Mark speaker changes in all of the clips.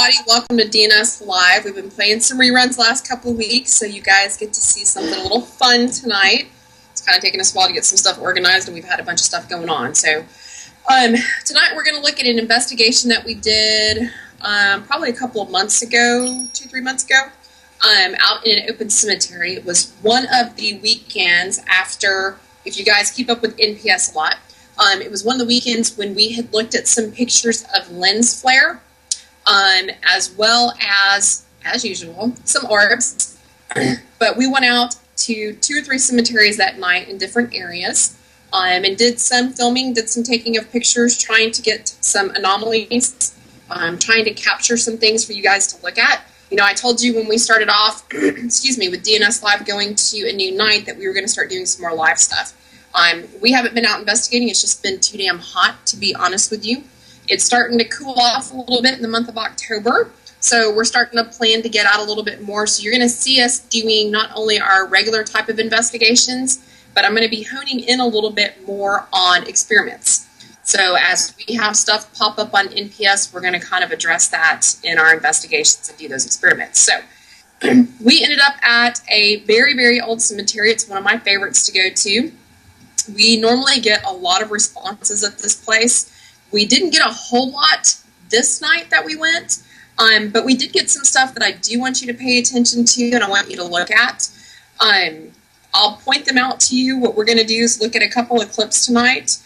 Speaker 1: everybody. Welcome to DNS Live. We've been playing some reruns the last couple of weeks, so you guys get to see something a little fun tonight. It's kind of taken us a while to get some stuff organized, and we've had a bunch of stuff going on. So tonight we're going to look at an investigation that we did probably a couple of months ago, 2-3 months ago, out in an open cemetery. It was one of the weekends after, if you guys keep up with NPS a lot, it was one of the weekends when we had looked at some pictures of lens flare, as well as usual, some orbs. But we went out to 2 or 3 cemeteries that night in different areas, and did some filming, did some taking of pictures, trying to get some anomalies, trying to capture some things for you guys to look at. You know, I told you when we started off, excuse me, with DNS Live going to a new night that we were going to start doing some more live stuff. We haven't been out investigating. It's just been too damn hot, to be honest with you. It's starting to cool off a little bit in the month of October, so we're starting to plan to get out a little bit more. So you're going to see us doing not only our regular type of investigations, but I'm going to be honing in a little bit more on experiments. So as we have stuff pop up on NPS, we're going to kind of address that in our investigations and do those experiments. So we ended up at a very, very old cemetery. It's one of my favorites to go to. We normally get a lot of responses at this place. We didn't get a whole lot this night that we went, but we did get some stuff that I do want you to pay attention to and I want you to look at. I'll point them out to you. What we're going to do is look at a couple of clips tonight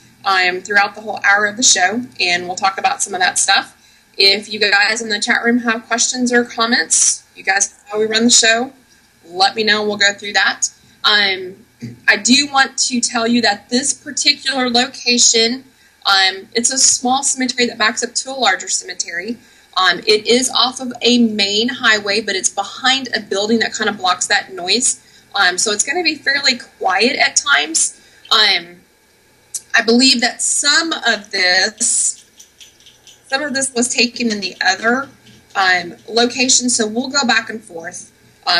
Speaker 1: throughout the whole hour of the show, and we'll talk about some of that stuff. If you guys in the chat room have questions or comments, you guys know how we run the show, let me know. We'll go through that. I do want to tell you that this particular location, it's a small cemetery that backs up to a larger cemetery. It is off of a main highway, but it's behind a building that kind of blocks that noise. So it's going to be fairly quiet at times. I believe that some of this was taken in the other location, so we'll go back and forth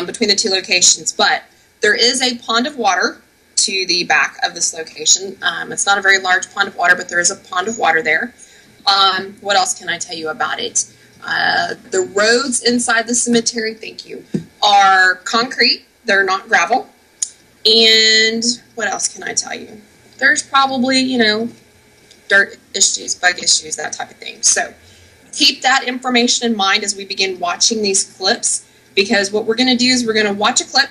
Speaker 1: between the 2 locations. But there is a pond of water to the back of this location. It's not a very large pond of water, but there is a pond of water there. What else can I tell you about it? The roads inside the cemetery, thank you, are concrete. They're not gravel. And what else can I tell you? There's probably, dirt issues, bug issues, that type of thing. So keep that information in mind as we begin watching these clips, because what we're going to do is we're going to watch a clip,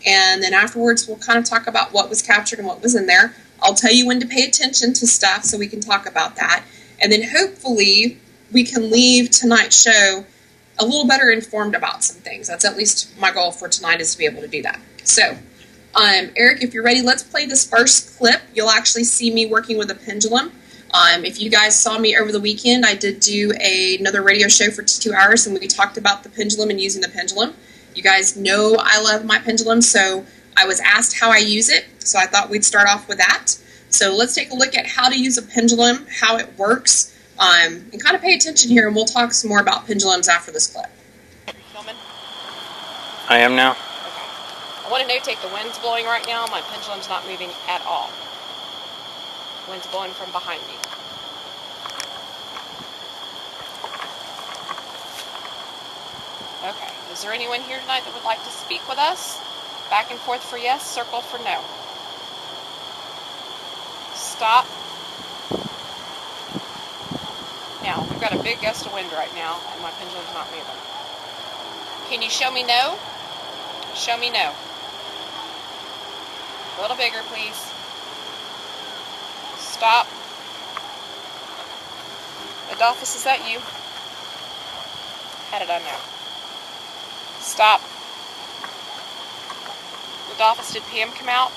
Speaker 1: and then afterwards we'll kind of talk about what was captured and what was in there. I'll tell you when to pay attention to stuff so we can talk about that. And then hopefully we can leave tonight's show a little better informed about some things. That's at least my goal for tonight, is to be able to do that. So, Eric, if you're ready, let's play this first clip. You'll actually see me working with a pendulum. If you guys saw me over the weekend, I did do another radio show for 2 hours, and we talked about the pendulum and using the pendulum. You guys know I love my pendulum, so I was asked how I use it, so I thought we'd start off with that. So let's take a look at how to use a pendulum, how it works, and kind of pay attention here, and we'll talk some more about pendulums after this clip.
Speaker 2: Are you filming?
Speaker 3: I am now.
Speaker 2: Okay. I want to notate the wind's blowing right now. My pendulum's not moving at all. The wind's blowing from behind me. Okay. Is there anyone here tonight that would like to speak with us? Back and forth for yes, circle for no. Stop. Now, we've got a big gust of wind right now, and my pendulum's not moving. Can you show me no? Show me no. A little bigger, please. Stop. Adolphus, is that you? How did I know? Stop. Adolphus, did PM come out?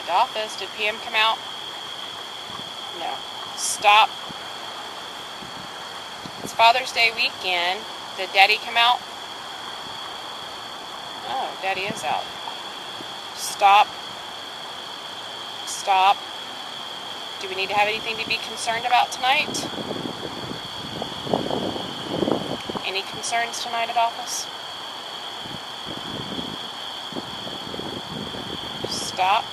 Speaker 2: Adolphus, did PM come out? No. Stop. It's Father's Day weekend. Did Daddy come out? Oh, Daddy is out. Stop. Stop. Do we need to have anything to be concerned about tonight? Any concerns tonight, Adolphus? Stop.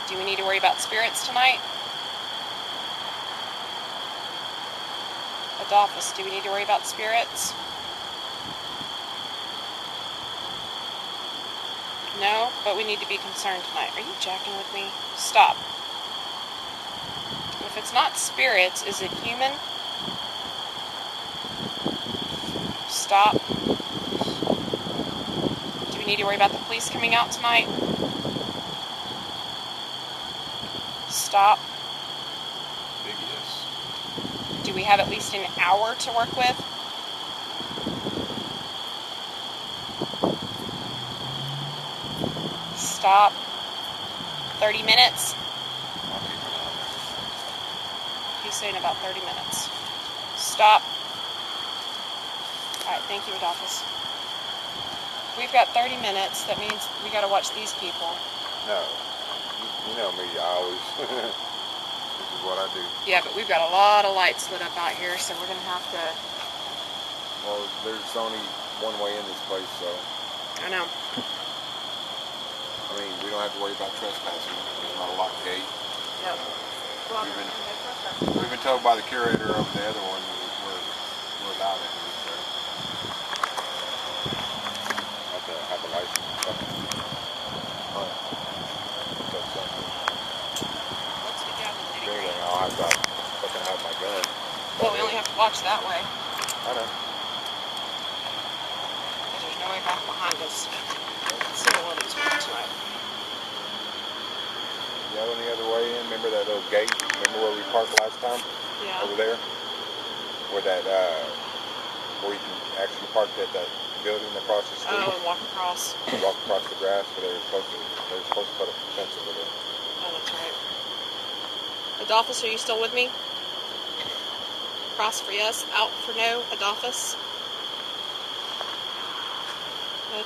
Speaker 2: Do we need to worry about spirits tonight? Adolphus, do we need to worry about spirits? No, but we need to be concerned tonight. Are you jacking with me? Stop. If it's not spirits, is it human? Stop. Do we need to worry about the police coming out tonight? Stop.
Speaker 4: Big yes.
Speaker 2: Do we have at least an hour to work with? Stop. 30 minutes? He's saying about 30 minutes. Stop. Alright, thank you, Adolphus. We've got 30 minutes. That means we gotta watch these people.
Speaker 4: No. You know me, I always... This is what I do.
Speaker 2: Yeah, but we've got a lot of lights lit up out here, so we're gonna have to...
Speaker 4: Well, there's only one way in this place, so...
Speaker 2: I know.
Speaker 4: I mean, we don't have to worry about trespassing. There's not a locked gate.
Speaker 2: Yep. Well,
Speaker 4: We've been told by the curator of the other one we're allowed in here, so... I have to have a license or something.
Speaker 2: let's get down to the
Speaker 4: If
Speaker 2: nitty-gritty.
Speaker 4: anything, I'll have to fucking have my gun.
Speaker 2: Well, we only have to watch that way.
Speaker 4: I know.
Speaker 2: Because there's no way back behind us. Let's see what it's doing tonight.
Speaker 4: The only other way in, remember that little gate? Remember where we parked last time?
Speaker 2: Yeah.
Speaker 4: Over there? Where that, where you can actually park at that building across the street.
Speaker 2: Oh, and walk across.
Speaker 4: Walk across the grass, but they were supposed to put a fence over there.
Speaker 2: Oh, that's right. Adolphus, are you still with me? Cross for yes, out for no. Adolphus.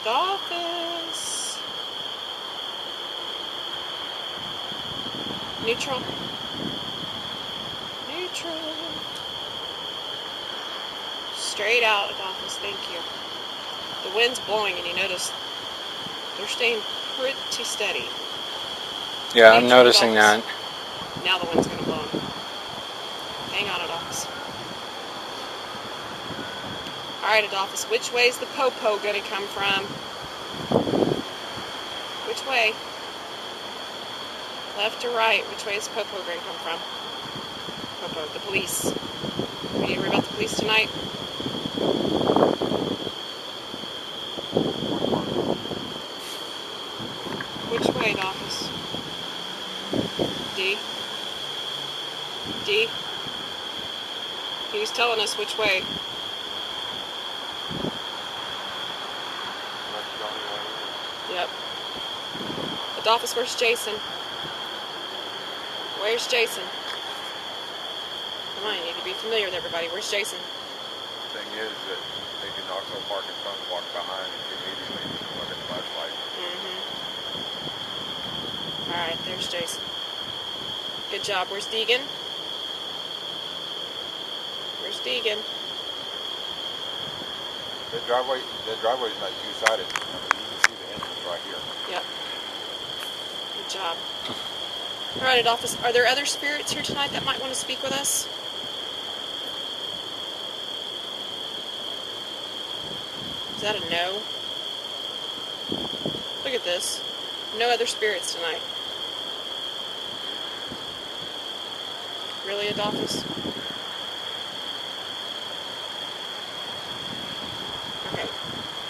Speaker 2: Adolphus. Neutral. Neutral. Straight out, Adolphus. Thank you. The wind's blowing, and you notice they're staying pretty steady.
Speaker 3: Yeah, I'm noticing that.
Speaker 2: Now the wind's going to blow him. Hang on, Adolphus. Alright, Adolphus, which way is the popo going to come from? Which way? Left or right? Which way is popo going to come from? Popo, the police. We need to worry about the police tonight? Which way, Adolphus? D? D? He's telling us which way. Yep. Adolphus, where's Jason? Where's Jason? Come on, you need to be familiar with everybody. Where's Jason?
Speaker 4: The thing is that they can also park in front and walk behind immediately and look at the flashlight.
Speaker 2: Alright, there's Jason. Good job. Where's Deegan? Where's Deegan?
Speaker 4: That driveway's not two-sided. I mean, you can see the entrance right here.
Speaker 2: Yep. Good job. Alright, Adolphus, are there other spirits here tonight that might want to speak with us? Is that a no? Look at this. No other spirits tonight. Really, Adolphus? Okay.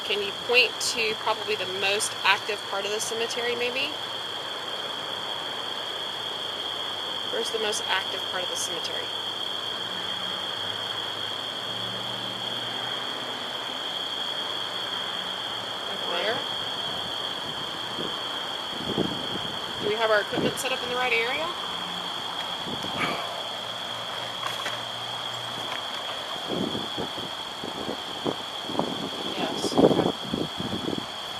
Speaker 2: Can you point to probably the most active part of the cemetery, maybe? Where's the most active part of the cemetery? Over there? Do we have our equipment set up in the right area? Yes. Okay.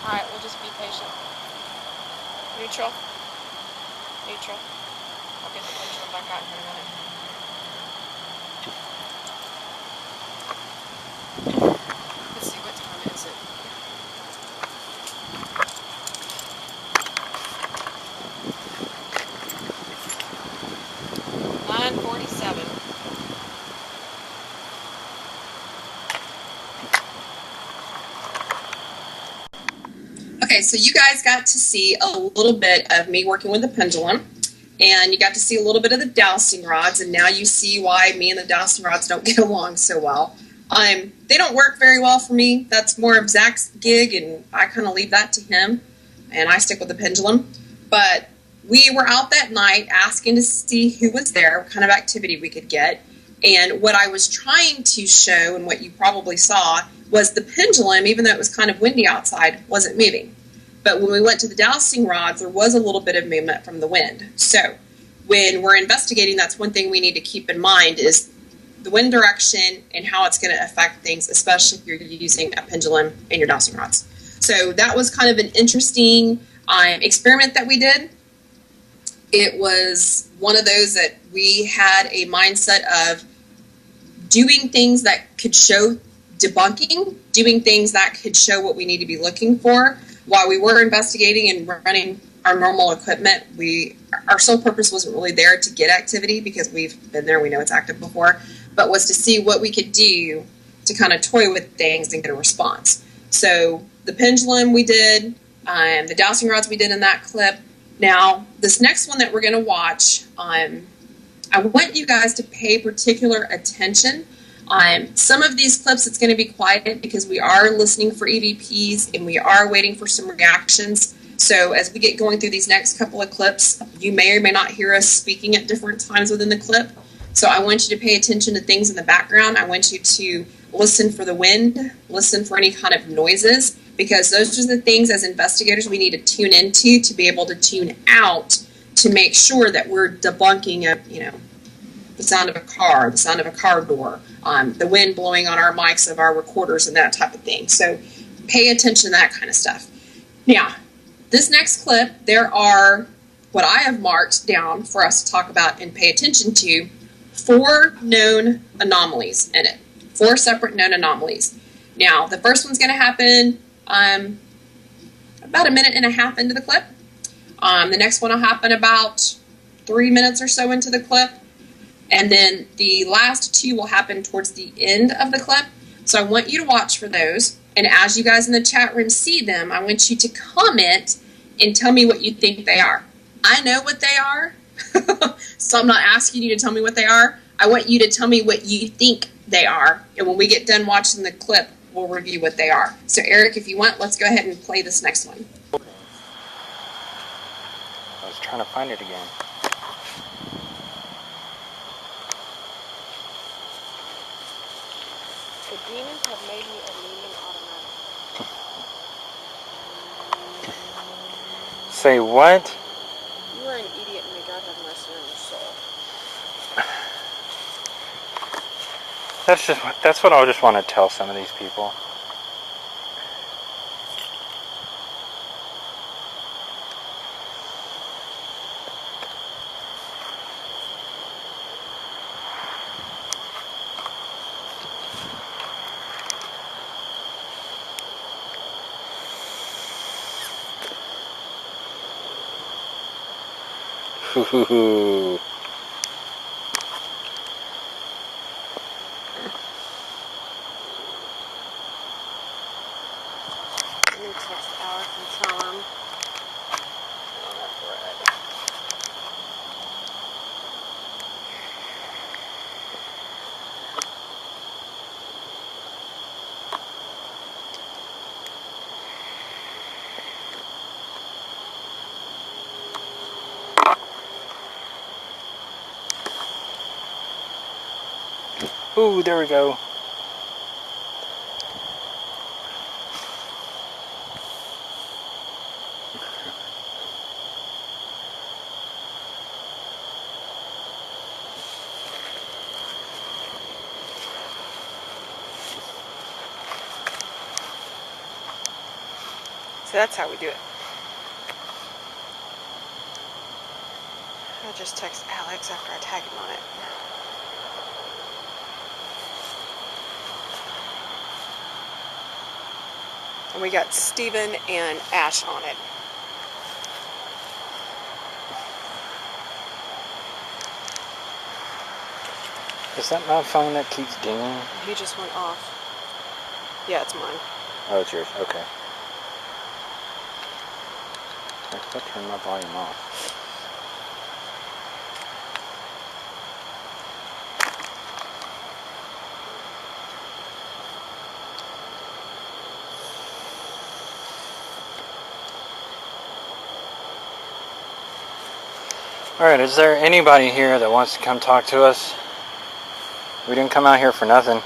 Speaker 2: Alright, we'll just be patient. Neutral. Neutral. I'll get the pendulum back out here in a minute. Let's see, what time is it?
Speaker 1: so you guys got to see a little bit of me working with the pendulum, and you got to see a little bit of the dowsing rods, and now you see why me and the dowsing rods don't get along so well. They don't work very well for me. That's more of Zach's gig, and I kind of leave that to him, and I stick with the pendulum. But we were out that night asking to see who was there, what kind of activity we could get, and what I was trying to show, and what you probably saw, was the pendulum, even though it was kind of windy outside, wasn't moving. But when we went to the dowsing rods, there was a little bit of movement from the wind. So when we're investigating, that's one thing we need to keep in mind is the wind direction and how it's going to affect things, especially if you're using a pendulum in your dowsing rods. So that was kind of an interesting experiment that we did. It was one of those that we had a mindset of doing things that could show debunking, doing things that could show what we need to be looking for. While we were investigating and running our normal equipment, our sole purpose wasn't really there to get activity because we've been there, we know it's active before, but was to see what we could do to kind of toy with things and get a response. So the pendulum we did, the dowsing rods we did in that clip. Now, this next one that we're going to watch, I want you guys to pay particular attention. Some of these clips, it's going to be quiet because we are listening for EVPs and we are waiting for some reactions. So as we get going through these next couple of clips, you may or may not hear us speaking at different times within the clip. So I want you to pay attention to things in the background. I want you to listen for the wind, listen for any kind of noises, because those are the things as investigators we need to tune into to be able to tune out to make sure that we're debunking the sound of a car, the sound of a car door, the wind blowing on our mics of our recorders and that type of thing. So pay attention to that kind of stuff. Now, this next clip, there are what I have marked down for us to talk about and pay attention to, 4 known anomalies in it. 4 separate known anomalies. Now, the first one's going to happen about 1.5 minutes into the clip. The next one will happen about 3 minutes or so into the clip. And then the last 2 will happen towards the end of the clip. So I want you to watch for those. And as you guys in the chat room see them, I want you to comment and tell me what you think they are. I know what they are, so I'm not asking you to tell me what they are. I want you to tell me what you think they are. And when we get done watching the clip, we'll review what they are. So Eric, if you want, let's go ahead and play this next one.
Speaker 3: I was trying to find it again.
Speaker 2: The demons have made me a leaning automatic.
Speaker 3: Say what?
Speaker 2: You are an idiot and may God have mercy on your soul.
Speaker 3: That's what I just want to tell some of these people. Hoo-hoo-hoo.
Speaker 2: Let me text Alex and tell him.
Speaker 3: Ooh, there we go.
Speaker 2: So that's how we do it. I'll just text Alex after I tag him on it. And we got Steven and Ash on it.
Speaker 3: Is that my phone that keeps dinging?
Speaker 2: He just went off. Yeah, it's mine.
Speaker 3: Oh, it's yours. Okay. I still turn my volume off. Alright, is there anybody here that wants to come talk to us? We didn't come out here for nothing.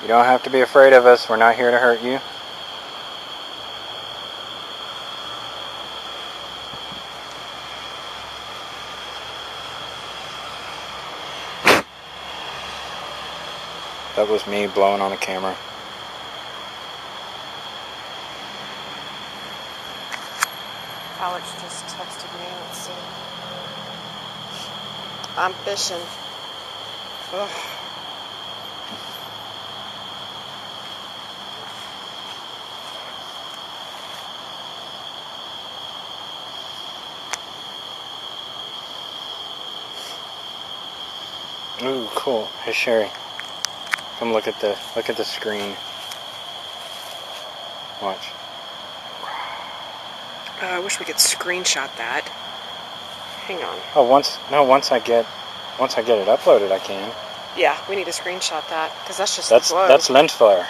Speaker 3: You don't have to be afraid of us. We're not here to hurt you. That was me blowing on the camera.
Speaker 2: Alex just texted me. Let's see. I'm fishing. Ugh.
Speaker 3: Ooh, cool. Hey, Sheri. Come look at the screen. Watch.
Speaker 2: I wish we could screenshot that. Hang on.
Speaker 3: Oh, once I get it uploaded, I can.
Speaker 2: Yeah, we need to screenshot that because that's just
Speaker 3: That's lens flare.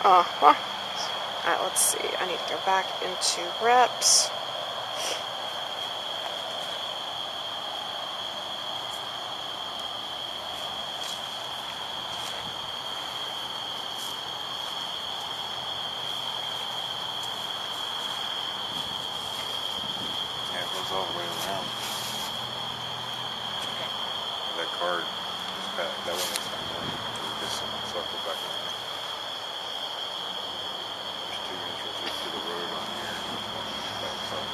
Speaker 2: Uh-huh. Alright, let's see. I need to go back into reps.
Speaker 4: Yeah, it goes all the way around. That card is back. That one is not going. Just circle back around. There's 2 entrances to the road on here. Back side.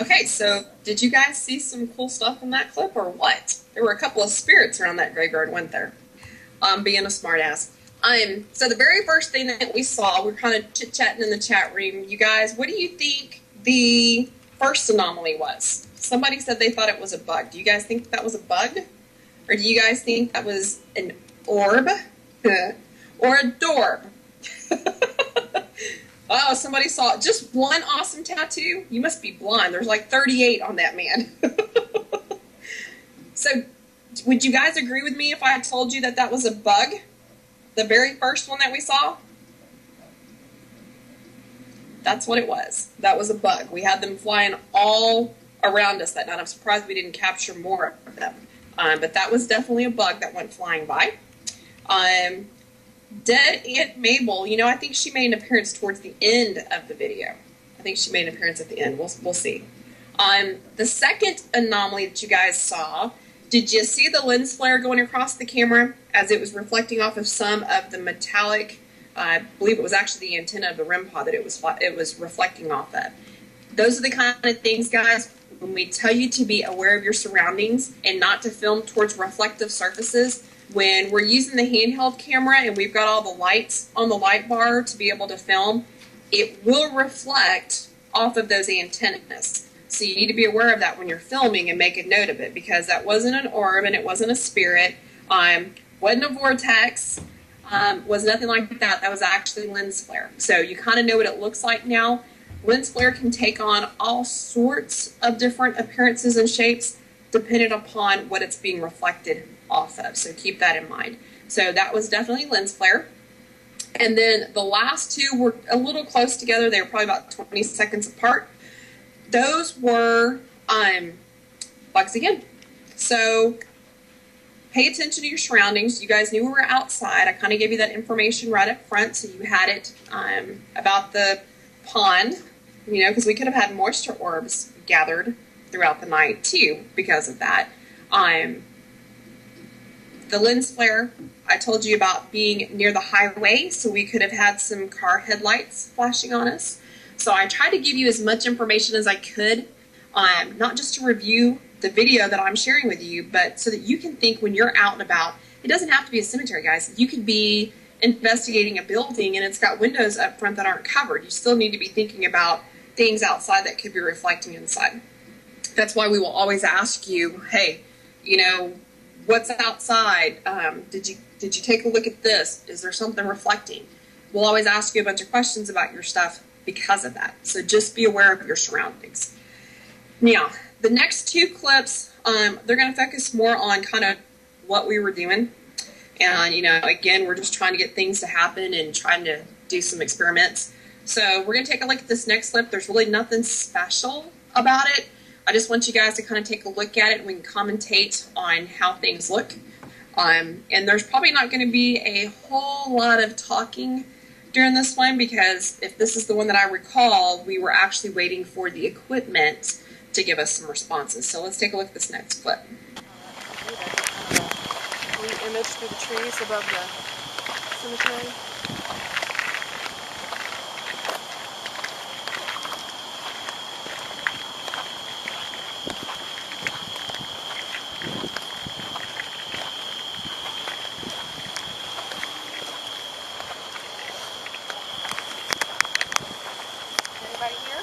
Speaker 1: Okay, so did you guys see some cool stuff in that clip or what? There were a couple of spirits around that graveyard, weren't there? Being a smartass. So the very first thing that we saw, we were kind of chit-chatting in the chat room. You guys, what do you think the first anomaly was? Somebody said they thought it was a bug. Do you guys think that was a bug? Or do you guys think that was an orb? Or a dorb? Oh, somebody saw just one awesome tattoo? You must be blind. There's like 38 on that man. So, would you guys agree with me if I told you that that was a bug? The very first one that we saw? That's what it was. That was a bug. We had them flying all around us that night. I'm surprised we didn't capture more of them. But that was definitely a bug that went flying by. Dead Aunt Mabel, you know, I think she made an appearance towards the end of the video. I think she made an appearance at the end. We'll see. The second anomaly that you guys saw, did you see the lens flare going across the camera as it was reflecting off of some of the metallic, I believe it was actually the antenna of the REM pod that it was reflecting off of? Those are the kind of things, guys, when we tell you to be aware of your surroundings and not to film towards reflective surfaces, when we're using the handheld camera and we've got all the lights on the light bar to be able to film, it will reflect off of those antennas. So you need to be aware of that when you're filming and make a note of it, because that wasn't an orb and it wasn't a spirit, wasn't a vortex, was nothing like that. That was actually lens flare. So you kind of know what it looks like now. Lens flare can take on all sorts of different appearances and shapes depending upon what it's being reflected off of. So keep that in mind. So that was definitely lens flare. And then the last two were a little close together. They were probably about 20 seconds apart. Those were bugs again. So pay attention to your surroundings. You guys knew we were outside. I kind of gave you that information right up front, so you had it about the pond, you know, because we could have had moisture orbs gathered throughout the night too because of that. The lens flare, I told you about being near the highway, so we could have had some car headlights flashing on us. So I tried to give you as much information as I could, not just to review the video that I'm sharing with you, but so that you can think when you're out and about. It doesn't have to be a cemetery, guys. You could be investigating a building and it's got windows up front that aren't covered. You still need to be thinking about things outside that could be reflecting inside. That's why we will always ask you, hey, you know, what's outside? Did you take a look at this? Is there something reflecting? We'll always ask you a bunch of questions about your stuff because of that. So just be aware of your surroundings. Now, the next two clips, they're going to focus more on kind of what we were doing. And, you know, again, we're just trying to get things to happen and trying to do some experiments. So we're going to take a look at this next clip. There's really nothing special about it. I just want you guys to kind of take a look at it and we can commentate on how things look. And there's probably not going to be a whole lot of talking during this one, because if this is the one that I recall, we were actually waiting for the equipment to give us some responses. So let's take a look at this next clip.
Speaker 2: Image through the trees above the cemetery. Anybody here?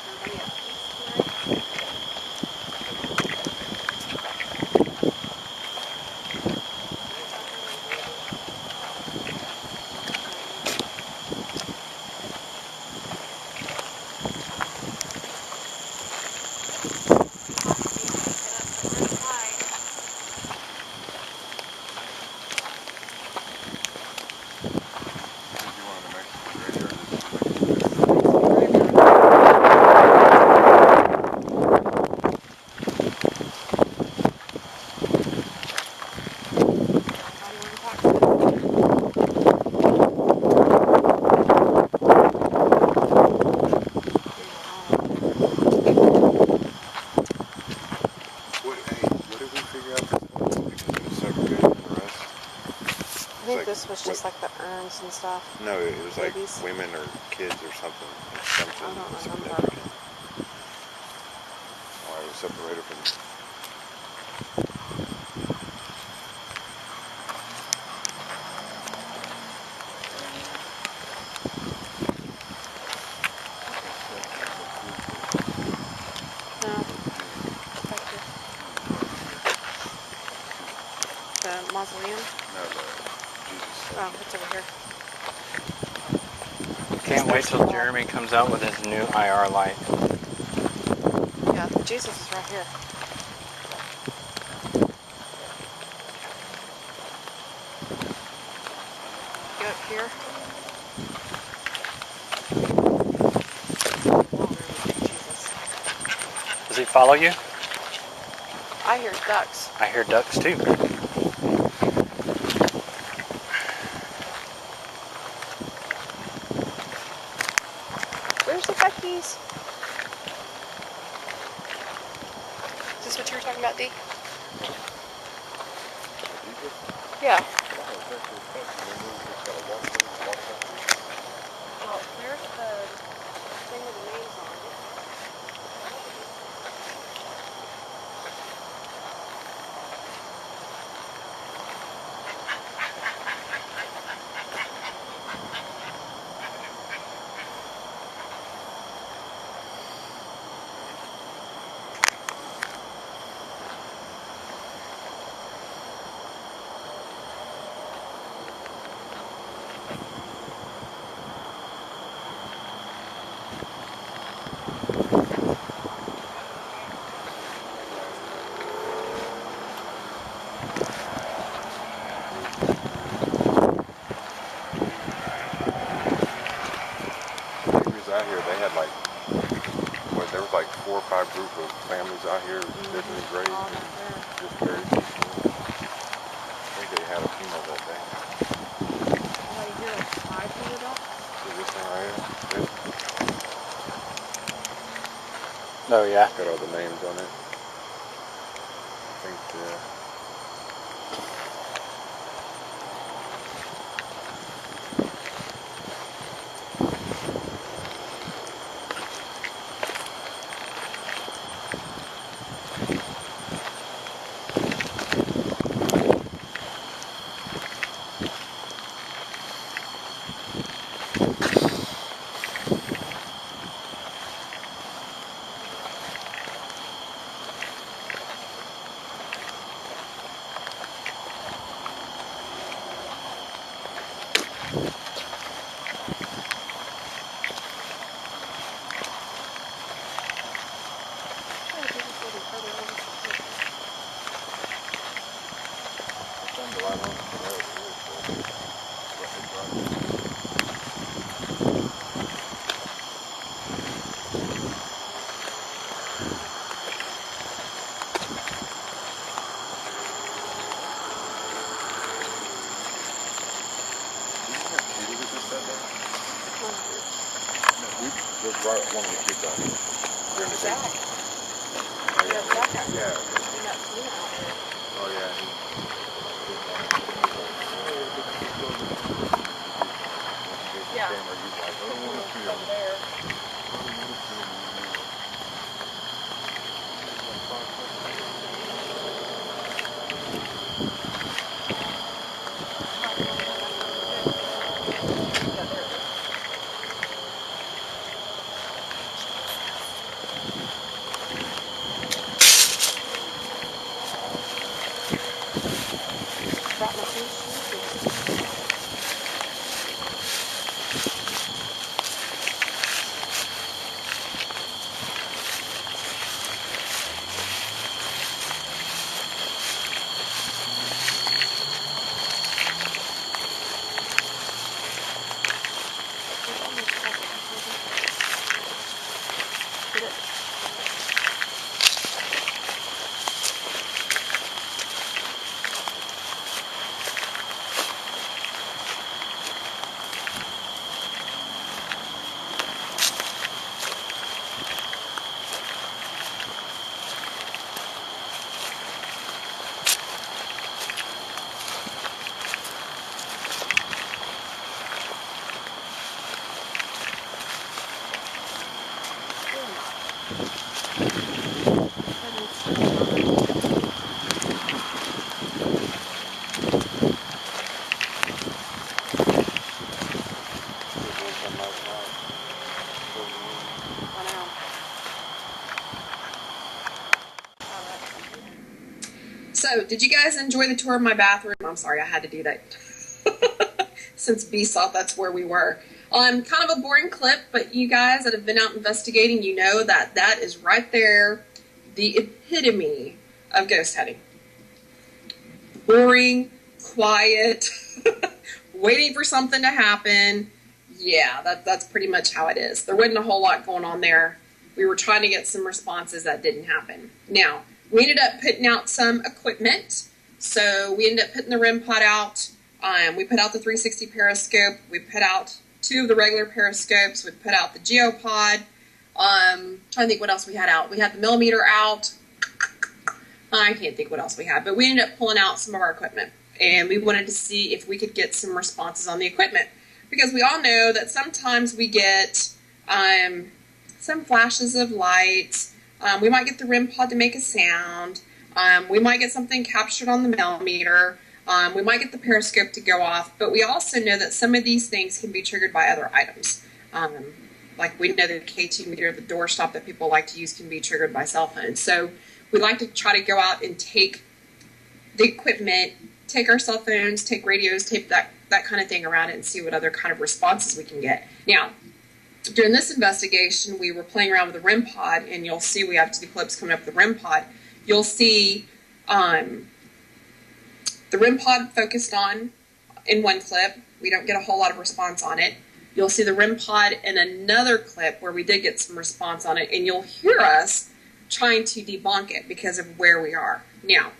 Speaker 2: Everybody at peace tonight? This was just like the urns and stuff.
Speaker 4: No, it was like
Speaker 2: babies.
Speaker 4: women or kids or something.
Speaker 2: I don't remember.
Speaker 4: Why it was separated from.
Speaker 2: No. The mausoleum?
Speaker 4: No, the Jesus.
Speaker 2: Oh, it's over here.
Speaker 3: Can't wait till Jeremy comes out with his new IR light.
Speaker 2: Yeah, Jesus is right here. Get up here. Jesus.
Speaker 3: Does he follow you?
Speaker 2: I hear ducks.
Speaker 3: I hear ducks too.
Speaker 2: Where's the duckies? Is this what you were talking about, Dee? Yeah. Well, there's the thing
Speaker 3: Oh, yeah.
Speaker 4: Got all the names on it. I think, right one of the kids out here. During the day. Yeah. Oh, yeah.
Speaker 1: So, did you guys enjoy the tour of my bathroom? I'm sorry, I had to do that. Since B thought that's where we were. Kind of a boring clip, but you guys that have been out investigating, you know that that is right there, the epitome of ghost hunting. Boring, quiet, waiting for something to happen. Yeah, that's pretty much how it is. There wasn't a whole lot going on there. We were trying to get some responses that didn't happen. Now, we ended up putting out some equipment. So we ended up putting the REM pod out. We put out the 360 periscope. We put out 2 of the regular periscopes. We put out the geopod. Trying to think what else we had out. We had the millimeter out. I can't think what else we had, but we ended up pulling out some of our equipment, and we wanted to see if we could get some responses on the equipment, because we all know that sometimes we get some flashes of light. We might get the REM pod to make a sound. We might get something captured on the millimeter. We might get the periscope to go off, but we also know that some of these things can be triggered by other items. Like we know the K2 meter, the doorstop that people like to use, can be triggered by cell phones. So we like to try to go out and take the equipment, take our cell phones, take radios, tape that kind of thing around it, and see what other kind of responses we can get. Now, during this investigation, we were playing around with the REM pod, and you'll see we have 2 clips coming up with the REM pod. You'll see the REM pod focused on in one clip. We don't get a whole lot of response on it. You'll see the REM pod in another clip where we did get some response on it, and you'll hear us trying to debunk it because of where we are. Now,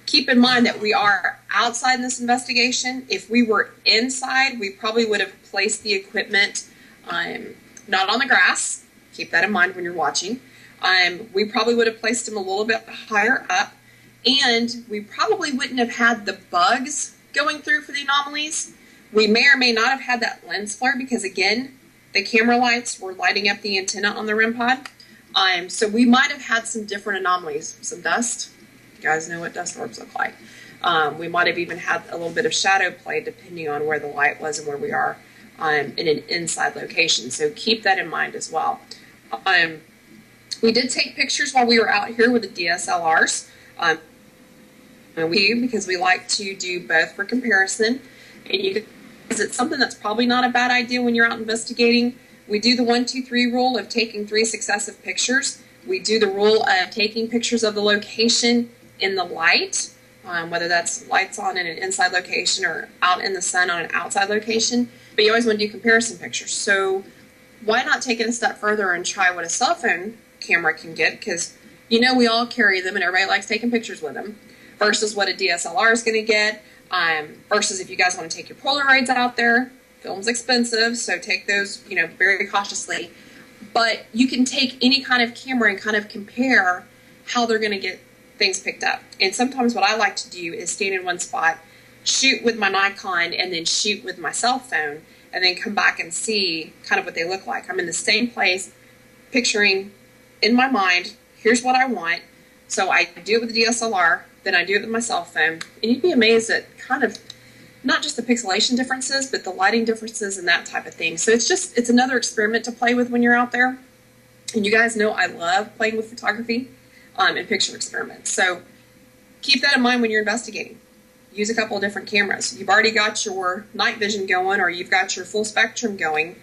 Speaker 1: keep in mind that we are outside in this investigation. If we were inside, we probably would have placed the equipment not on the grass. Keep that in mind when you're watching. We probably would have placed them a little bit higher up, and we probably wouldn't have had the bugs going through for the anomalies. We may or may not have had that lens flare because, again, the camera lights were lighting up the antenna on the REM pod. So we might have had some different anomalies. Some dust. You guys know what dust orbs look like. We might have even had a little bit of shadow play depending on where the light was and where we are in an inside location. So keep that in mind as well. We did take pictures while we were out here with the DSLRs. Because we like to do both for comparison. And you can, it's something that's probably not a bad idea when you're out investigating. We do the 1, 2, 3 rule of taking 3 successive pictures. We do the rule of taking pictures of the location in the light, whether that's lights on in an inside location or out in the sun on an outside location. But you always want to do comparison pictures. So why not take it a step further and try what a cell phone camera can get? Because you know we all carry them and everybody likes taking pictures with them, versus what a DSLR is going to get, versus if you guys want to take your Polaroids out there. Film's expensive, so take those, very cautiously. But you can take any kind of camera and kind of compare how they're going to get things picked up. And sometimes what I like to do is stand in one spot, shoot with my Nikon, and then shoot with my cell phone, and then come back and see kind of what they look like. I'm in the same place, picturing in my mind, here's what I want. So I do it with the DSLR, then I do it with my cell phone, and you'd be amazed at kind of not just the pixelation differences, but the lighting differences and that type of thing. So it's another experiment to play with when you're out there. And you guys know I love playing with photography and picture experiments. So keep that in mind when you're investigating. Use a couple of different cameras. You've already got your night vision going, or you've got your full spectrum going.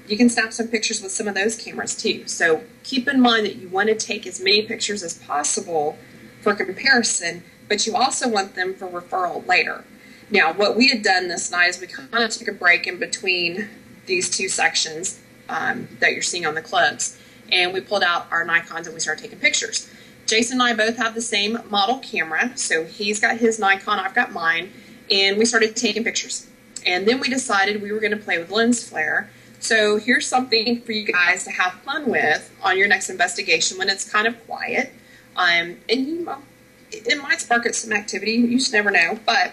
Speaker 1: You can snap some pictures with some of those cameras too. So keep in mind that you want to take as many pictures as possible for comparison, but you also want them for referral later. Now, what we had done this night is we kind of took a break in between these 2 sections that you're seeing on the clips, and we pulled out our Nikons and we started taking pictures. Jason and I both have the same model camera, so he's got his Nikon, I've got mine, and we started taking pictures. And then we decided we were going to play with lens flare. So here's something for you guys to have fun with on your next investigation when it's kind of quiet. And it might spark some activity, you just never know, but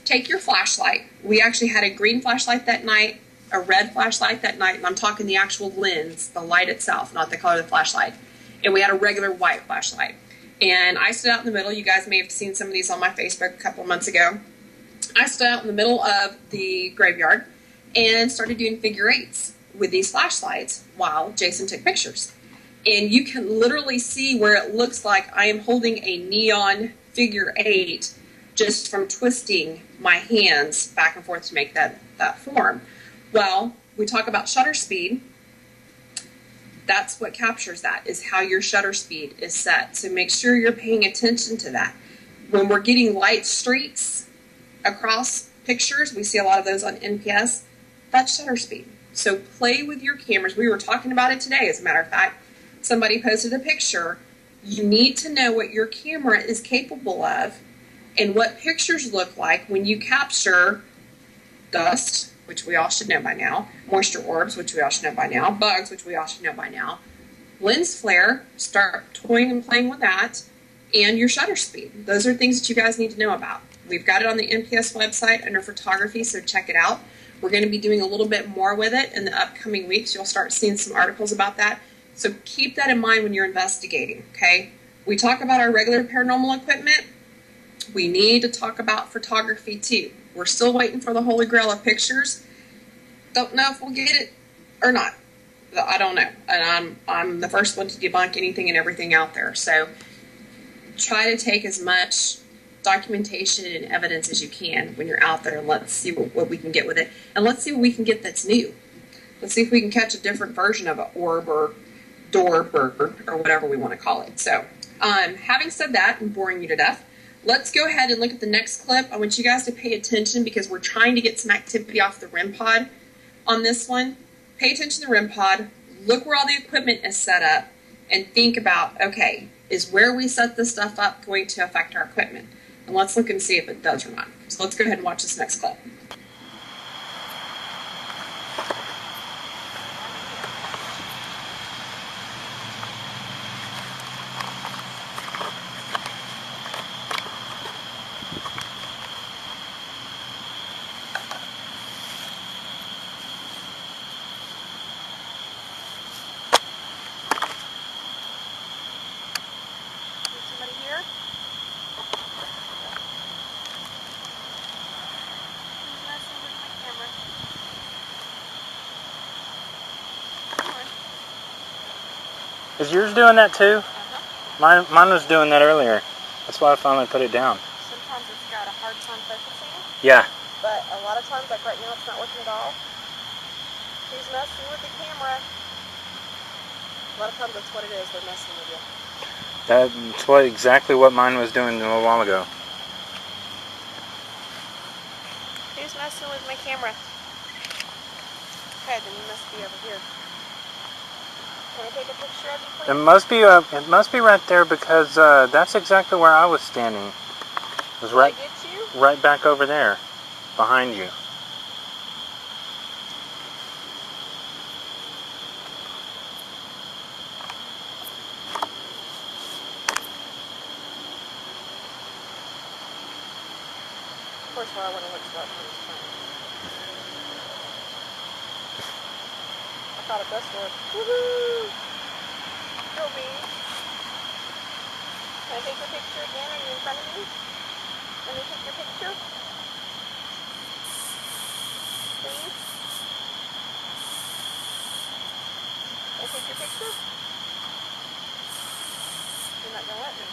Speaker 1: take your flashlight. We actually had a green flashlight that night, a red flashlight that night, and I'm talking the actual lens, the light itself, not the color of the flashlight. And we had a regular white flashlight. And I stood out in the middle. You guys may have seen some of these on my Facebook a couple of months ago. I stood out in the middle of the graveyard and started doing figure 8s with these flashlights while Jason took pictures. And you can literally see where it looks like I am holding a neon figure 8 just from twisting my hands back and forth to make that form. Well, we talk about shutter speed. That's what captures that, is how your shutter speed is set. So make sure you're paying attention to that. When we're getting light streaks across pictures, we see a lot of those on NPS, that's shutter speed. So play with your cameras. We were talking about it today, as a matter of fact. Somebody posted a picture. You need to know what your camera is capable of and what pictures look like when you capture dust, which we all should know by now, moisture orbs, which we all should know by now, bugs, which we all should know by now, lens flare, start toying and playing with that, and your shutter speed. Those are things that you guys need to know about. We've got it on the NPS website under photography, so check it out. We're going to be doing a little bit more with it in the upcoming weeks. You'll start seeing some articles about that. So keep that in mind when you're investigating, okay? We talk about our regular paranormal equipment. We need to talk about photography too. We're still waiting for the holy grail of pictures. Don't know if we'll get it or not. I don't know. And I'm the first one to debunk anything and everything out there. So try to take as much documentation and evidence as you can when you're out there, and let's see what we can get with it. And let's see what we can get that's new. Let's see if we can catch a different version of an orb or door or whatever we want to call it. So having said that, and boring you to death, let's go ahead and look at the next clip. I want you guys to pay attention because we're trying to get some activity off the REM pod on this one. Pay attention to the REM pod. Look where all the equipment is set up and think about, okay, is where we set this stuff up going to affect our equipment? And let's look and see if it does or not. So let's go ahead and watch this next clip.
Speaker 3: Is yours doing that too?
Speaker 2: Uh-huh.
Speaker 3: Mine was doing that earlier. That's why I finally put it down.
Speaker 2: Sometimes it's got a hard time focusing.
Speaker 3: Yeah.
Speaker 2: But a lot of times, like right now, it's not working at all. He's messing with the camera. A lot of times that's what it is. They're messing with you.
Speaker 3: That's exactly what mine was doing a little while ago.
Speaker 2: Who's messing with my camera? Okay, then you must be over here. Can I take a picture of you, please?
Speaker 3: It must be right there because that's exactly where I was standing. It was right,
Speaker 2: Did I get you?
Speaker 3: right back over there, behind you.
Speaker 2: Of course, where I want to look for this time. I thought a bus would. Woohoo! Go me. Can I take your picture again? Are you in front of me? Let me take your picture. Please. Can I take your picture? You're not going to let me.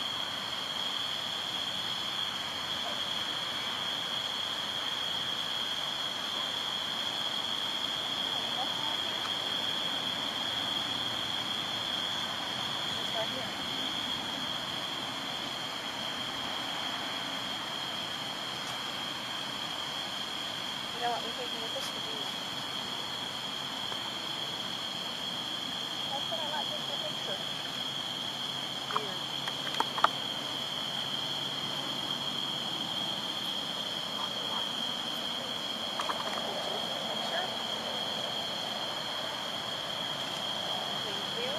Speaker 2: She's right here. You don't want me taking your picture, do you? Why should I not take your picture? Weird. Picture? Thank you.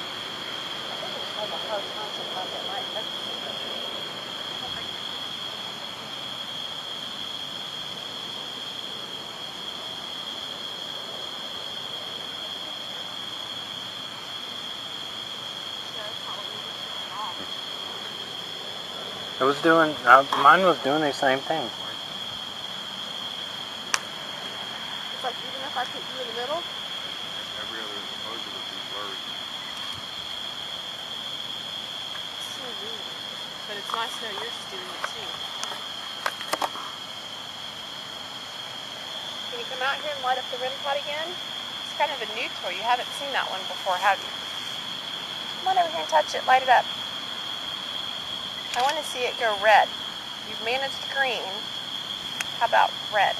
Speaker 2: I have a hard time sometimes at night.
Speaker 3: It was doing. Mine was doing the same thing.
Speaker 2: It's like even if I put you in the middle,
Speaker 4: Every other exposure would be blurry.
Speaker 2: it's so weird. But it's nice to know yours is doing it too. Can you come out here and light up the REM pod again? It's kind of a new toy. You haven't seen that one before, have you? Come on over here and touch it. Light it up. I want to see it go red. You've managed green. How about red?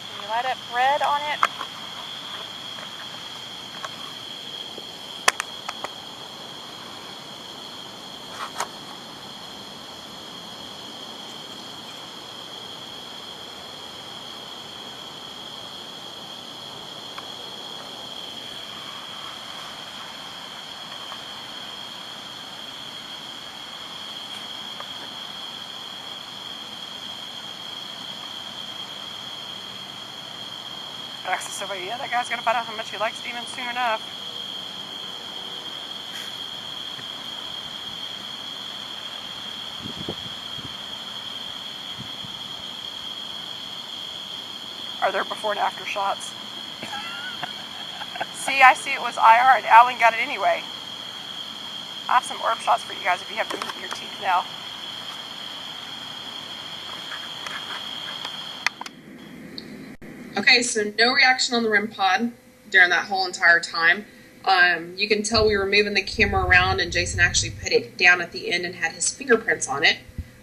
Speaker 2: Can you light up red on it? Access over. Yeah, that guy's gonna find out how much he likes demons soon enough. Are there before and after shots? See, I see it was IR and Alan got it anyway. I have some orb shots for you guys if you have them in your teeth now.
Speaker 1: Okay, so no reaction on the REM pod during that whole entire time. You can tell we were moving the camera around and Jason actually put it down at the end and had his fingerprints on it.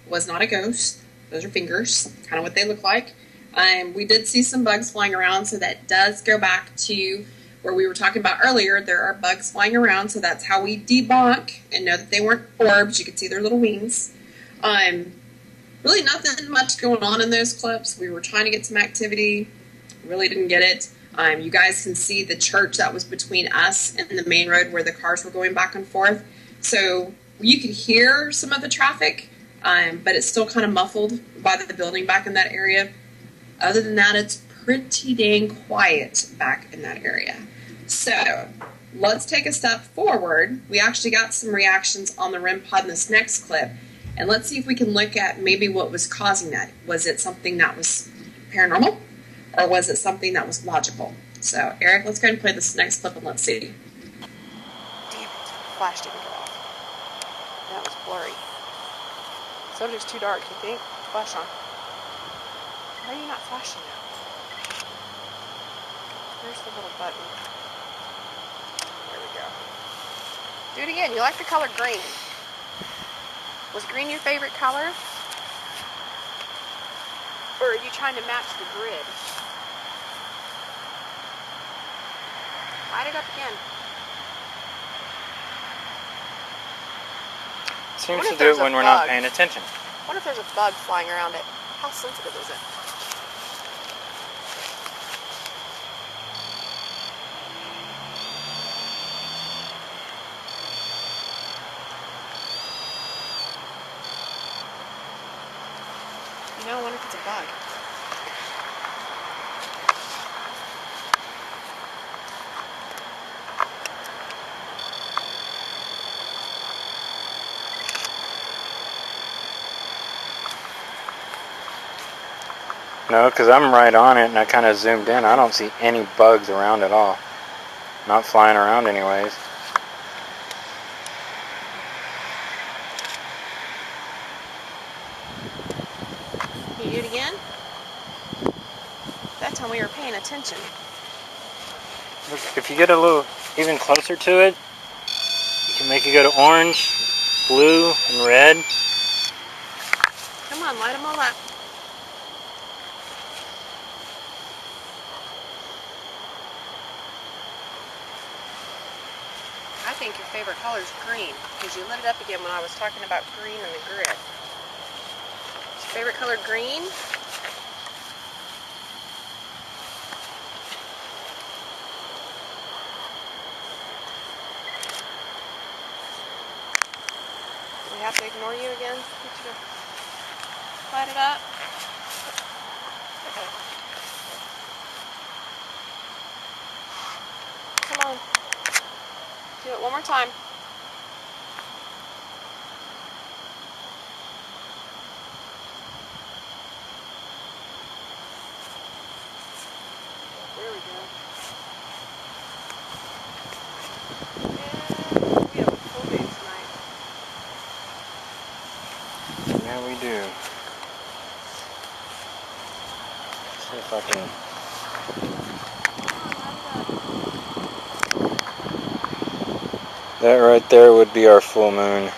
Speaker 1: It was not a ghost. Those are fingers, kind of what they look like. We did see some bugs flying around, so that does go back to where we were talking about earlier. There are bugs flying around, so that's how we debunk and know that they weren't orbs. You can see their little wings. Really nothing much going on in those clips. We were trying to get some activity. Really didn't get it. You guys can see the church that was between us and the main road where the cars were going back and forth. So you could hear some of the traffic, but it's still kind of muffled by the building back in that area. Other than that, it's pretty dang quiet back in that area. So let's take a step forward. We actually got some reactions on the REM pod in this next clip, and let's see if we can look at maybe what was causing that. Was it something that was paranormal, or was it something that was logical? So, Eric, let's go ahead and play this next clip and let's see.
Speaker 2: Damn it, flash didn't go off. That was blurry. Subject's too dark, you think? Flash on. Why are you not flashing now? Where's the little button? There we go. Do it again. You like the color green. Was green your favorite color? Or are you trying to match the grid? Light it up again.
Speaker 3: Seems to do it when we're not paying attention.
Speaker 2: I wonder if there's a bug flying around it. How sensitive is it? You know, I wonder if it's a bug.
Speaker 3: No, because I'm right on it and I kind of zoomed in. I don't see any bugs around at all. Not flying around anyways.
Speaker 2: Can you do it again? That time we were paying attention.
Speaker 3: Look, if you get a little even closer to it, you can make it go to orange, blue, and red.
Speaker 2: Come on, light them all up. I think your favorite color is green, because you lit it up again when I was talking about green and the grid. Is your favorite color green? Do we have to ignore you again? Light it up. Okay. Come on. Do it one more time. There we go. And we have a full day tonight.
Speaker 3: Yeah, we do. Let's see if I can. That right there would be our full moon.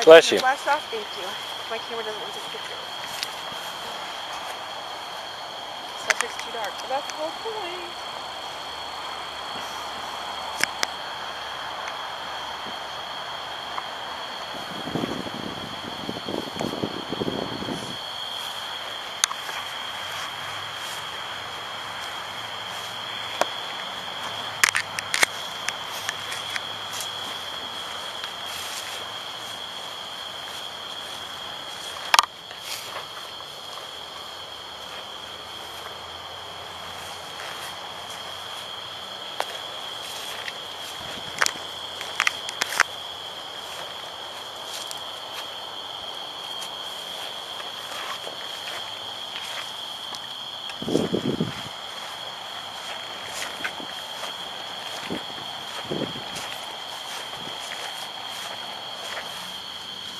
Speaker 3: Bless you.
Speaker 2: Blast off, thank you. My camera doesn't want to take pictures. Subject's too dark, but that's the whole point.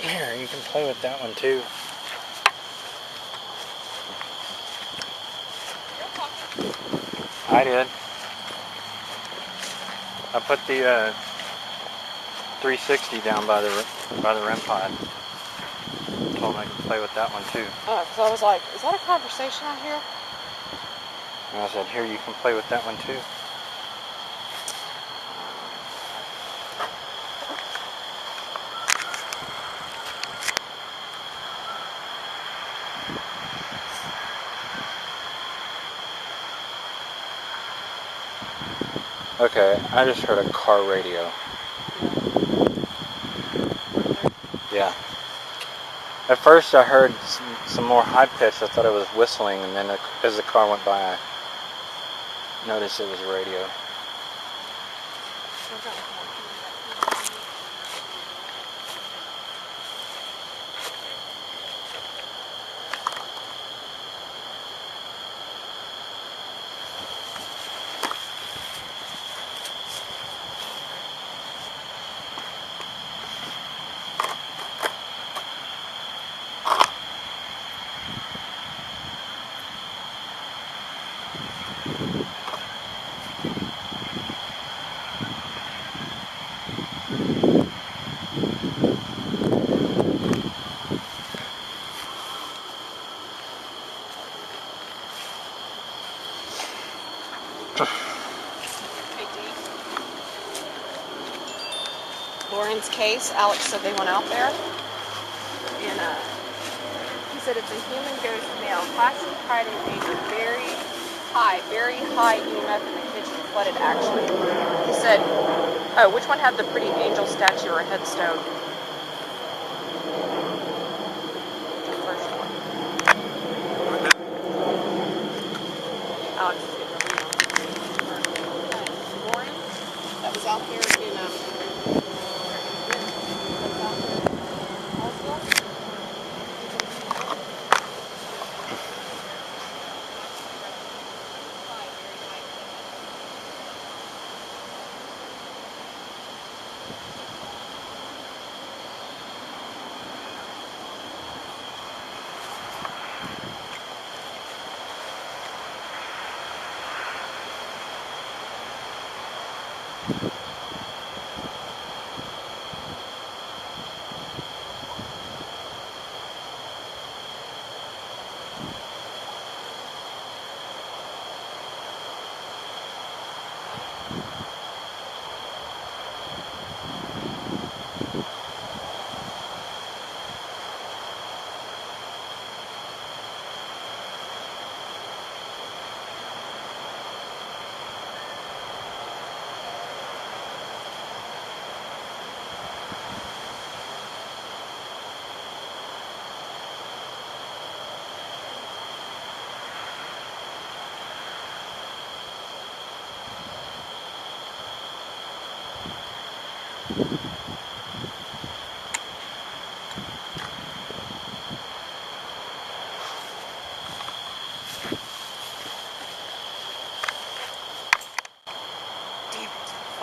Speaker 3: Here, you can play with that one too. I did. I put the 360 down by the REM pod. Told him I could play with that one too.
Speaker 2: Oh, because I was like, is that a conversation I hear?
Speaker 3: And I said, here, you can play with that one too. Okay, I just heard a car radio. Yeah. At first I heard some more high pitch. I thought it was whistling, and then as the car went by, I noticed it was radio.
Speaker 2: Lauren's case, Alex said they went out there, and he said if the human goes to male, classic pride and anger, very high EMF in the kitchen, flooded actually. He said, oh, which one had the pretty angel statue or a headstone? The first one. Alex is getting a read on. Lauren, that was out there in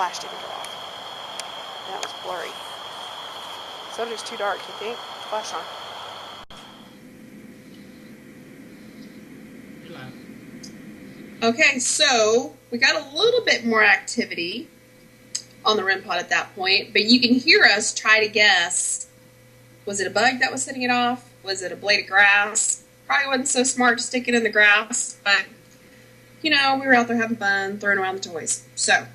Speaker 2: flash didn't go off. That was blurry. So it's too dark, you think? Flash on.
Speaker 1: Okay, so we got a little bit more activity on the REM pod at that point, but you can hear us try to guess, was it a bug that was setting it off? Was it a blade of grass? Probably wasn't so smart to stick it in the grass, but, you know, we were out there having fun, throwing around the toys. So,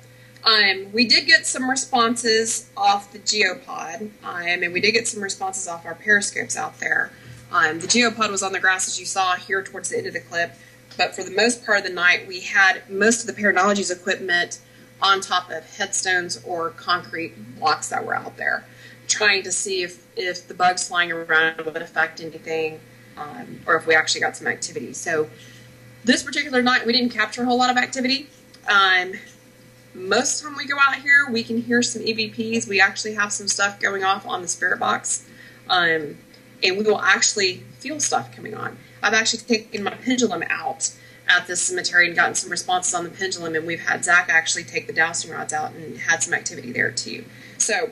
Speaker 1: we did get some responses off the geopod, and we did get some responses off our periscopes out there. The geopod was on the grass, as you saw here towards the end of the clip, but for the most part of the night, we had most of the Paratechnologies equipment on top of headstones or concrete blocks that were out there, trying to see if the bugs flying around would affect anything, or if we actually got some activity. So this particular night, we didn't capture a whole lot of activity. Most of the time we go out here, we can hear some EVPs. We actually have some stuff going off on the spirit box, and we will actually feel stuff coming on. I've actually taken my pendulum out at this cemetery and gotten some responses on the pendulum, and we've had Zach actually take the dowsing rods out and had some activity there too. So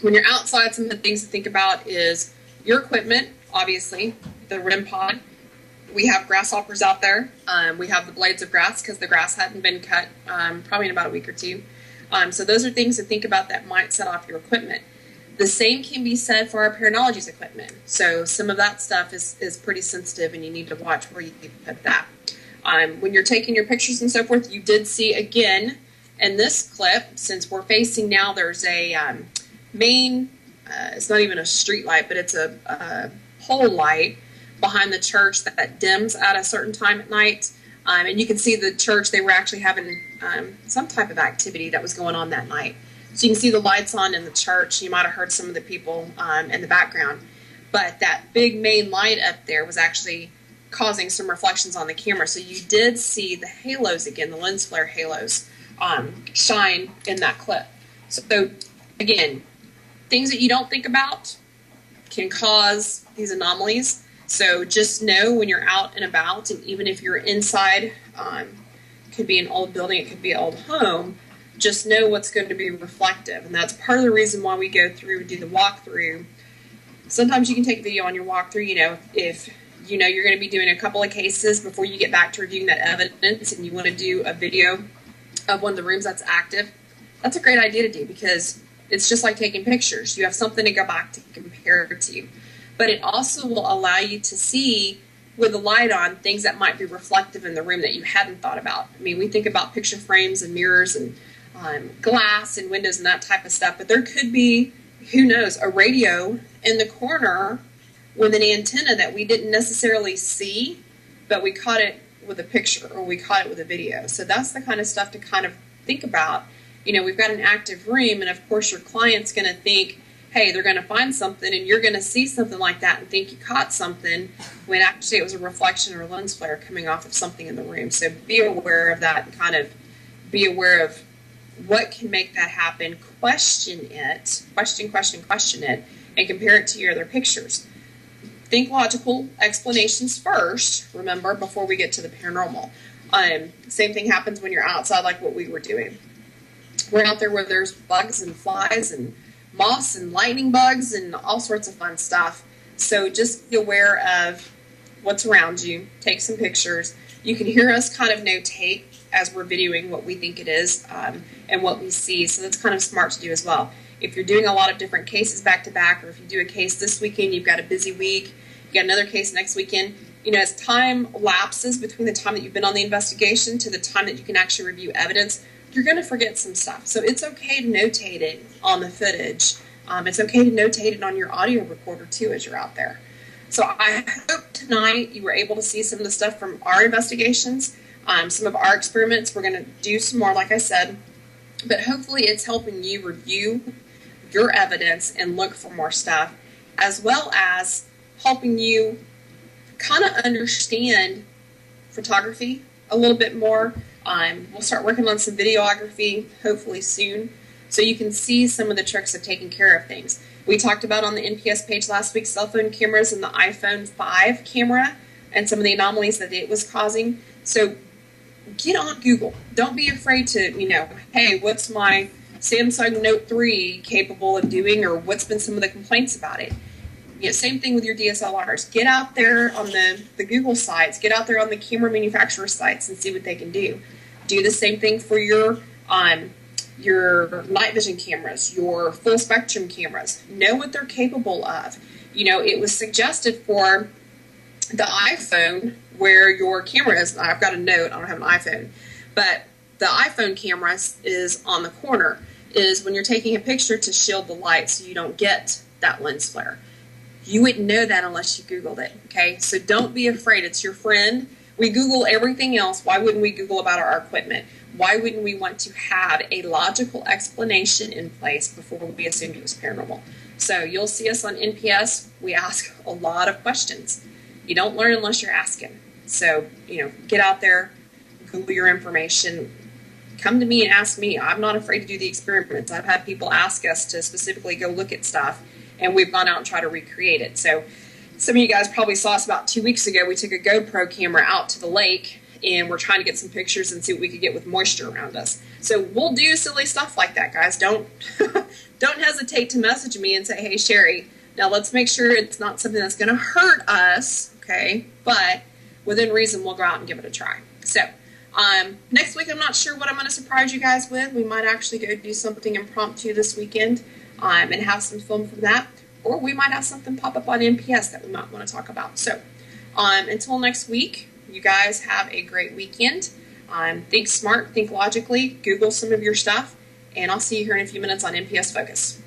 Speaker 1: when you're outside, some of the things to think about is your equipment, obviously, the REM pod. We have grasshoppers out there. We have the blades of grass because the grass hadn't been cut probably in about a week or two. So those are things to think about that might set off your equipment. The same can be said for our Paratechnologies equipment. So some of that stuff is pretty sensitive, and you need to watch where you put that. When you're taking your pictures and so forth, you did see again in this clip, since we're facing now, there's a main, it's not even a street light, but it's a pole light behind the church that dims at a certain time at night. And you can see the church, they were actually having some type of activity that was going on that night. So you can see the lights on in the church. You might have heard some of the people in the background. But that big main light up there was actually causing some reflections on the camera. So you did see the halos again, the lens flare halos, shine in that clip. So again, things that you don't think about can cause these anomalies. So just know when you're out and about, and even if you're inside, could be an old building, it could be an old home, just know what's going to be reflective. And that's part of the reason why we go through and do the walkthrough. Sometimes you can take a video on your walkthrough, if you know you're going to be doing a couple of cases before you get back to reviewing that evidence and you want to do a video of one of the rooms that's active. That's a great idea to do because it's just like taking pictures. You have something to go back to compare it to. But it also will allow you to see with the light on things that might be reflective in the room that you hadn't thought about. I mean, we think about picture frames and mirrors and glass and windows and that type of stuff, but there could be, who knows, a radio in the corner with an antenna that we didn't necessarily see, but we caught it with a picture or we caught it with a video. So that's the kind of stuff to kind of think about. We've got an active room, and of course your client's going to think, hey, they're going to find something, and you're going to see something like that and think you caught something when actually it was a reflection or a lens flare coming off of something in the room. So be aware of that and kind of be aware of what can make that happen. Question it, question it, and compare it to your other pictures. Think logical explanations first, remember, before we get to the paranormal. Same thing happens when you're outside like what we were doing. We're out there where there's bugs and flies and moths and lightning bugs and all sorts of fun stuff. So just be aware of what's around you. Take some pictures. You can hear us kind of notate as we're videoing what we think it is and what we see. So that's kind of smart to do as well. If you're doing a lot of different cases back to back, or if you do a case this weekend, you've got a busy week, you got another case next weekend, as time lapses between the time that you've been on the investigation to the time that you can actually review evidence, you're going to forget some stuff. So it's okay to notate it on the footage. It's okay to notate it on your audio recorder too as you're out there. So I hope tonight you were able to see some of the stuff from our investigations, some of our experiments. We're going to do some more, like I said, but hopefully it's helping you review your evidence and look for more stuff, as well as helping you kind of understand photography a little bit more. We'll start working on some videography hopefully soon, so you can see some of the tricks of taking care of things. We talked about on the NPS page last week cell phone cameras and the iPhone 5 camera and some of the anomalies that it was causing. So get on Google. Don't be afraid to, hey, what's my Samsung Note 3 capable of doing, or what's been some of the complaints about it. Same thing with your DSLRs. Get out there on the Google sites, get out there on the camera manufacturer sites and see what they can do. Do the same thing for your night vision cameras, your full spectrum cameras. Know what they're capable of. It was suggested for the iPhone where your camera is. I've got a Note, I don't have an iPhone, but the iPhone camera is on the corner, is when you're taking a picture to shield the light so you don't get that lens flare. You wouldn't know that unless you Googled it, okay? So don't be afraid. It's your friend. We Google everything else. Why wouldn't we Google about our equipment? Why wouldn't we want to have a logical explanation in place before we assumed it was paranormal? So you'll see us on NPS. We ask a lot of questions. You don't learn unless you're asking. So, get out there, Google your information. Come to me and ask me. I'm not afraid to do the experiments. I've had people ask us to specifically go look at stuff, and we've gone out and tried to recreate it. So some of you guys probably saw us about 2 weeks ago. We took a GoPro camera out to the lake, and we're trying to get some pictures and see what we could get with moisture around us. So we'll do silly stuff like that, guys. Don't hesitate to message me and say, hey, Sheri, now let's make sure it's not something that's going to hurt us, okay? But within reason, we'll go out and give it a try. So next week, I'm not sure what I'm going to surprise you guys with. We might actually go do something impromptu this weekend and have some film from that. Or we might have something pop up on NPS that we might want to talk about. So until next week, you guys have a great weekend. Think smart, think logically, Google some of your stuff, and I'll see you here in a few minutes on NPS Focus.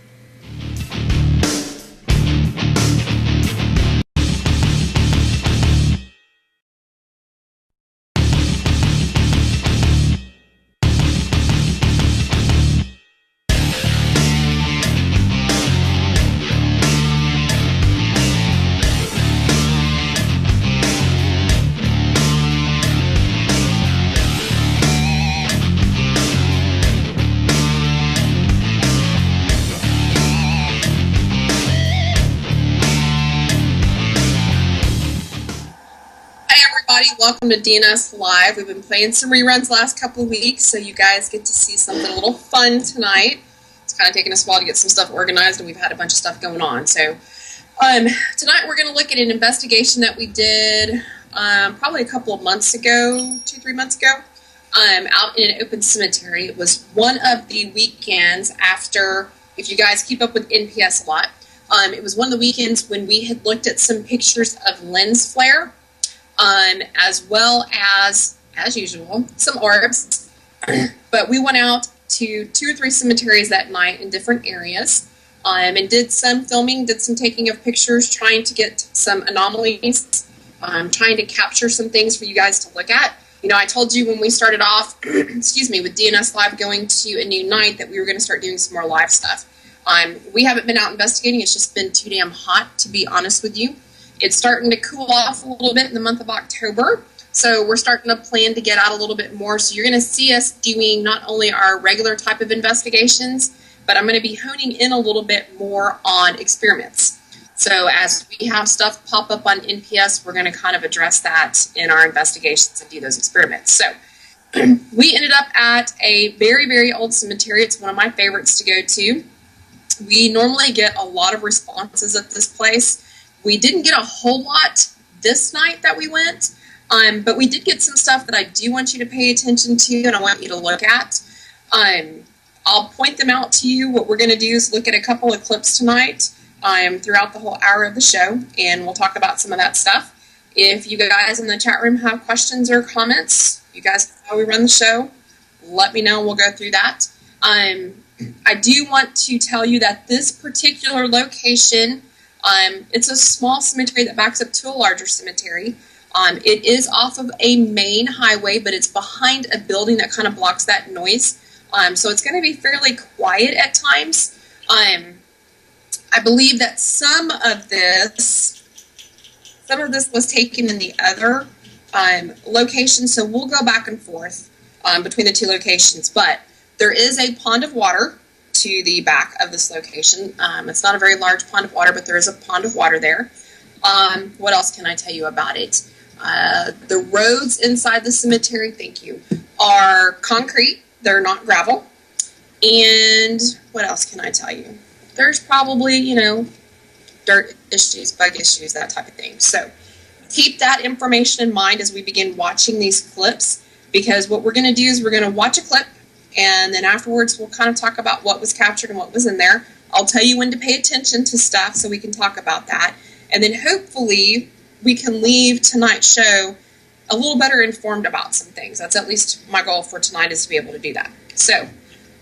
Speaker 1: everybody. Welcome to DNS Live. We've been playing some reruns the last couple of weeks, so you guys get to see something a little fun tonight. It's kind of taken us a while to get some stuff organized, and we've had a bunch of stuff going on. So tonight we're going to look at an investigation that we did probably a couple of months ago, 2-3 months ago, out in an open cemetery. It was one of the weekends after, if you guys keep up with NPS a lot, it was one of the weekends when we had looked at some pictures of lens flare, as well as usual, some orbs. But we went out to 2 or 3 cemeteries that night in different areas, and did some filming, did some taking of pictures, trying to get some anomalies, trying to capture some things for you guys to look at. You know, I told you when we started off, excuse me, with DNS Live going to a new night that we were going to start doing some more live stuff. We haven't been out investigating. It's just been too damn hot, to be honest with you. It's starting to cool off a little bit in the month of October, so we're starting to plan to get out a little bit more. So you're going to see us doing not only our regular type of investigations, but I'm going to be honing in a little bit more on experiments. So as we have stuff pop up on NPS, we're going to kind of address that in our investigations and do those experiments. So we ended up at a very, very old cemetery. It's one of my favorites to go to. We normally get a lot of responses at this place. We didn't get a whole lot this night that we went, but we did get some stuff that I do want you to pay attention to and I want you to look at. I'll point them out to you. What we're going to do is look at a couple of clips tonight throughout the whole hour of the show, and we'll talk about some of that stuff. If you guys in the chat room have questions or comments, you guys know how we run the show, let me know. We'll go through that. I do want to tell you that this particular location, it's a small cemetery that backs up to a larger cemetery. It is off of a main highway, but it's behind a building that kind of blocks that noise. So it's going to be fairly quiet at times. I believe that some of this was taken in the other location, so we'll go back and forth between the 2 locations. But there is a pond of water to the back of this location. It's not a very large pond of water, but there is a pond of water there. What else can I tell you about it? The roads inside the cemetery, thank you, are concrete. They're not gravel. And what else can I tell you? There's probably, you know, dirt issues, bug issues, that type of thing. So keep that information in mind as we begin watching these clips, because what we're going to do is we're going to watch a clip, and then afterwards we'll kind of talk about what was captured and what was in there. I'll tell you when to pay attention to stuff so we can talk about that. And then hopefully we can leave tonight's show a little better informed about some things. That's at least my goal for tonight, is to be able to do that. So,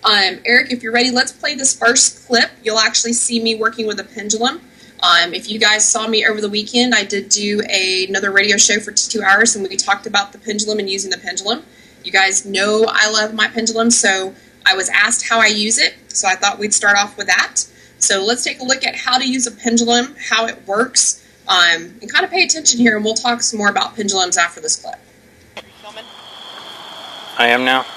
Speaker 1: Eric, if you're ready, let's play this first clip. You'll actually see me working with a pendulum. If you guys saw me over the weekend, I did do another radio show for 2 hours, and we talked about the pendulum and using the pendulum. You guys know I love my pendulum, so I was asked how I use it, so I thought we'd start off with that. So let's take a look at how to use a pendulum, how it works, and kind of pay attention here, and we'll talk some more about pendulums after this clip.
Speaker 2: Are you filming?
Speaker 3: I am now.
Speaker 2: Okay.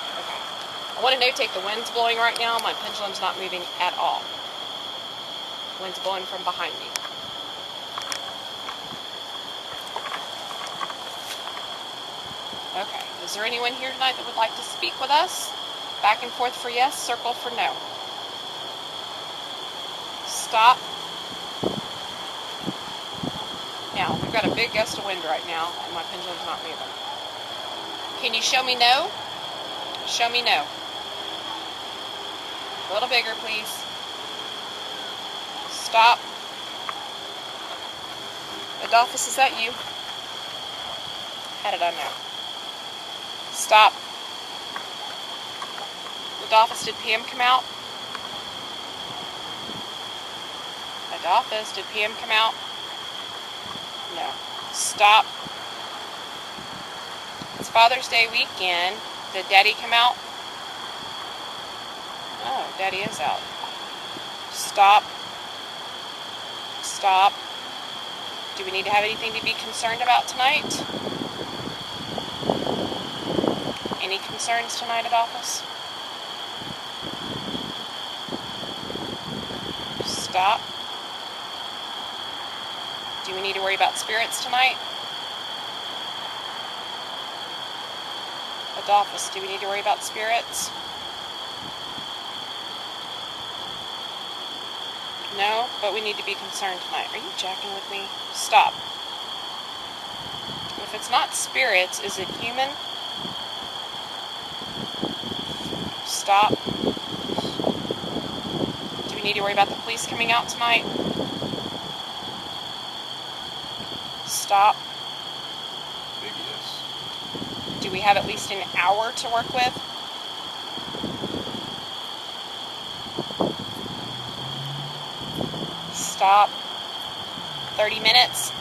Speaker 2: I want to notate the wind's blowing right now. My pendulum's not moving at all. Wind's blowing from behind me. Okay. Is there anyone here tonight that would like to speak with us? Back and forth for yes, circle for no. Stop. Now, we've got a big gust of wind right now, and my pendulum's not moving. Can you show me no? Show me no. A little bigger, please. Stop. Adolphus, is that you? How did I know? Stop. Adolphus, did PM come out? Adolphus, did PM come out? No. Stop. It's Father's Day weekend. Did Daddy come out? Oh, Daddy is out. Stop. Stop. Do we need to have anything to be concerned about tonight? Any concerns tonight, Adolphus? Stop. Do we need to worry about spirits tonight? the office. Do we need to worry about spirits? No, but we need to be concerned tonight. Are you jacking with me? Stop. If it's not spirits, is it human? Stop. Do we need to worry about the police coming out tonight? Stop.
Speaker 4: Big yes.
Speaker 2: Do we have at least an hour to work with? Stop. 30 minutes?